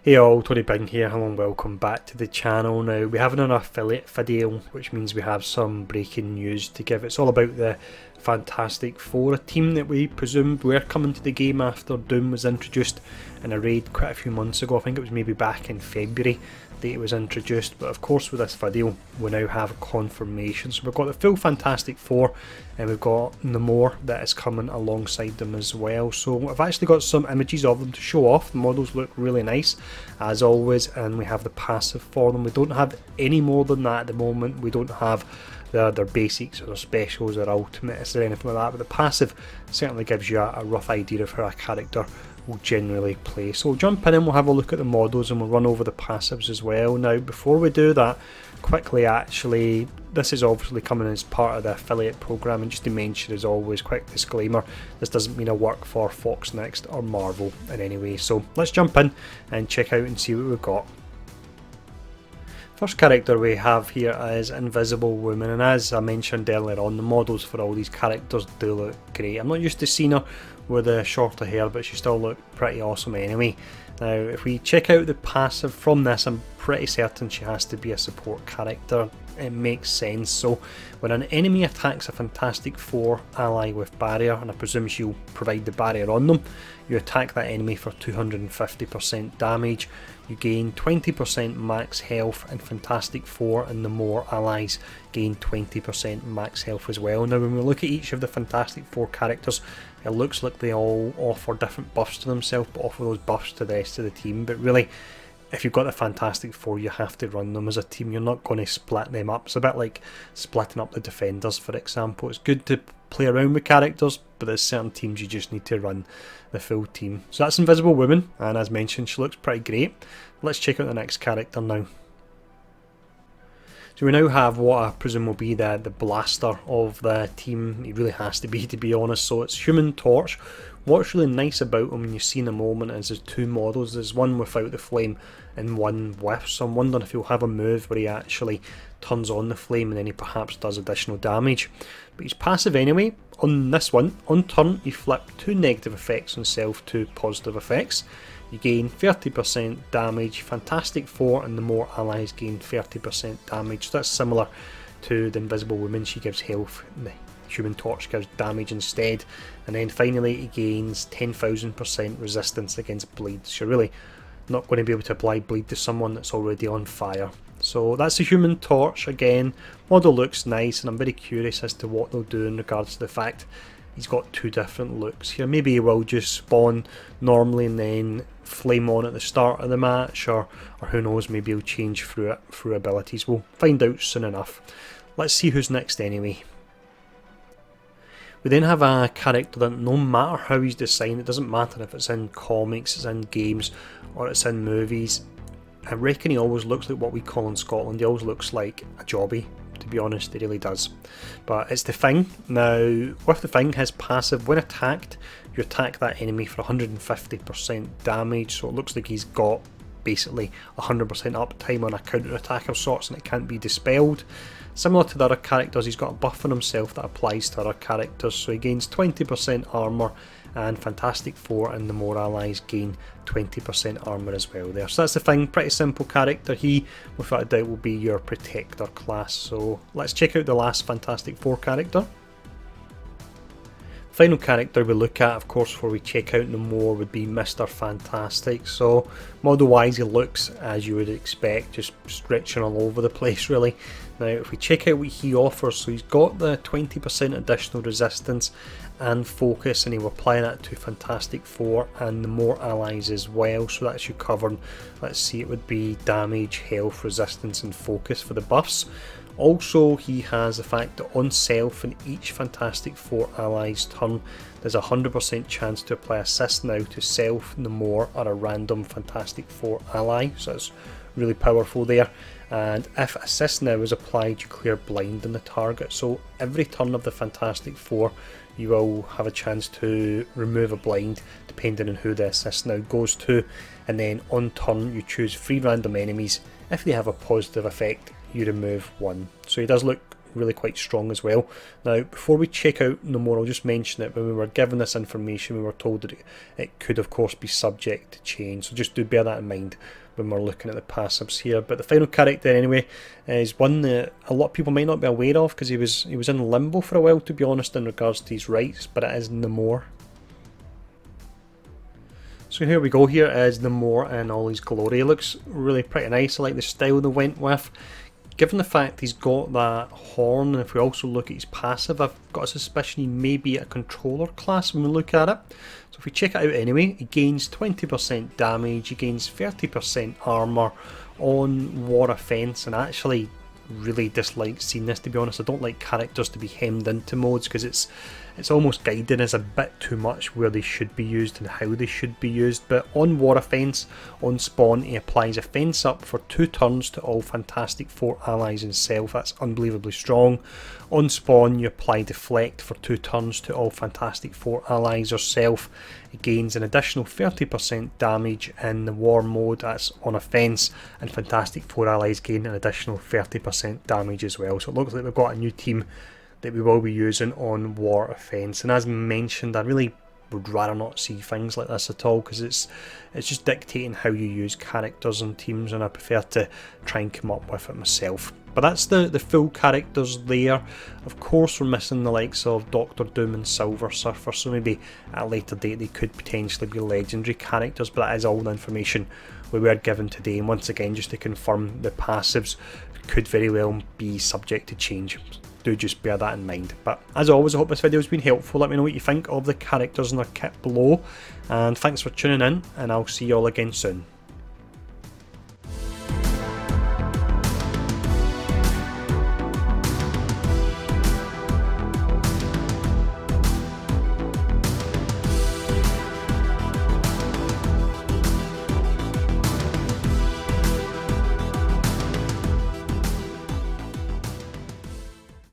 Hey all, Tony Bing here, hello and welcome back to the channel. Now we have an affiliate video, which means we have some breaking news to give. It's all about the Fantastic Four, a team that we presumed were coming to the game after Doom was introduced in a raid quite a few months ago. I think it was maybe back in February that it was introduced, but of course with this video we now have confirmation. So we've got the full Fantastic Four and we've got Namor that is coming alongside them as well. So I've actually got some images of them to show off. The models look really nice as always, and we have the passive for them. We don't have any more than that at the moment. We don't have their basics or their specials or ultimates or anything like that, but the passive certainly gives you a rough idea of how a character will generally play. So we'll jump in and we'll have a look at the models and we'll run over the passives as well. Now before we do that, quickly actually, this is obviously coming as part of the affiliate program, and just to mention as always, quick disclaimer, this doesn't mean I work for Fox Next or Marvel in any way. So let's jump in and check out and see what we've got. First character we have here is Invisible Woman, and as I mentioned earlier on, the models for all these characters do look great. I'm not used to seeing her with the shorter hair, but she still looked pretty awesome anyway. Now if we check out the passive from this, I'm pretty certain she has to be a support character. It makes sense. So when an enemy attacks a Fantastic Four ally with barrier, and I presume she'll provide the barrier on them, you attack that enemy for 250% damage, you gain 20% max health, and Fantastic Four and Namor allies gain 20% max health as well. Now when we look at each of the Fantastic Four characters, it looks like they all offer different buffs to themselves, but offer those buffs to the rest of the team. But really, if you've got the Fantastic Four, you have to run them as a team. You're not going to split them up. It's a bit like splitting up the Defenders, for example. It's good to play around with characters, but there's certain teams you just need to run the full team. So that's Invisible Woman, and as mentioned, she looks pretty great. Let's check out the next character now. So we now have what I presume will be the blaster of the team. He really has to be honest. So it's Human Torch. What's really nice about him when you see in a moment is there's two models. There's one without the flame and one with. So I'm wondering if he'll have a move where he actually turns on the flame and then he perhaps does additional damage. But he's passive anyway. On this one, on turn, you flip 2 negative effects on self to positive effects. You gain 30% damage. Fantastic Four and the more allies gain 30% damage. So that's similar to the Invisible Woman. She gives health. The Human Torch gives damage instead. And then finally he gains 10,000% resistance against bleed. So you're really not going to be able to apply bleed to someone that's already on fire. So that's the Human Torch. Again, model looks nice, and I'm very curious as to what they'll do in regards to the fact he's got 2 different looks here. Maybe he will just spawn normally and then flame on at the start of the match, or who knows, maybe he'll change through abilities. We'll find out soon enough. Let's see who's next anyway. We then have a character that no matter how he's designed, it doesn't matter if it's in comics, it's in games, or it's in movies, I reckon he always looks like what we call in Scotland, he always looks like a jobby. To be honest, he really does. But it's the Thing. Now with the Thing, his passive, when attacked, you attack that enemy for 150% damage, so it looks like he's got basically 100% uptime on a counter attack of sorts, and it can't be dispelled. Similar to the other characters, he's got a buff on himself that applies to other characters, so he gains 20% armour, and Fantastic Four and the more allies gain 20% armour as well there. So that's the Thing, pretty simple character. He, without a doubt, will be your protector class. So let's check out the last Fantastic Four character. Final character we look at, of course, before we check out Namor would be Mr. Fantastic. So model wise, he looks as you would expect, just stretching all over the place really. Now if we check out what he offers, so he's got the 20% additional resistance and focus, and he'll apply that to Fantastic Four and the more allies as well. So that's you covered, let's see, it would be damage, health, resistance and focus for the buffs. Also, he has the fact that on self and each Fantastic Four ally's turn, there's a 100% chance to apply assist now to self, Namor, or a random Fantastic Four ally. So that's really powerful there. And if assist now is applied, you clear blind on the target. So every turn of the Fantastic Four, you will have a chance to remove a blind depending on who the assist now goes to. And then on turn, you choose 3 random enemies. If they have a positive effect, you remove 1. So he does look really quite strong as well. Now, before we check out Namor, I'll just mention that when we were given this information, we were told that it could of course be subject to change, so just do bear that in mind when we're looking at the passives here. But the final character anyway is one that a lot of people might not be aware of, because he was in limbo for a while, to be honest, in regards to his rights, but it is Namor. So here we go, here is Namor in all his glory. It looks really pretty nice. I like the style they went with. Given the fact he's got that horn, and if we also look at his passive, I've got a suspicion he may be a controller class when we look at it. So if we check it out anyway, he gains 20% damage, he gains 30% armour on war offence, and actually really dislike seeing this, to be honest. I don't like characters to be hemmed into modes, because it's almost guiding us a bit too much where they should be used and how they should be used. But on war offence, on spawn, he applies offence up for 2 turns to all Fantastic Four allies and self. That's unbelievably strong. On spawn, you apply deflect for 2 turns to all Fantastic Four allies or self. It gains an additional 30% damage in the war mode, that's on offence, and Fantastic Four allies gain an additional 30% damage as well. So it looks like we've got a new team that we will be using on war offence. And as mentioned, I really would rather not see things like this at all, because it's just dictating how you use characters and teams, and I prefer to try and come up with it myself. But that's the full characters there. Of course, we're missing the likes of Doctor Doom and Silver Surfer, so maybe at a later date they could potentially be legendary characters, but that is all the information we were given today. And once again, just to confirm, the passives could very well be subject to change. Do just bear that in mind. But as always, I hope this video has been helpful. Let me know what you think of the characters in their kit below, and thanks for tuning in, and I'll see you all again soon.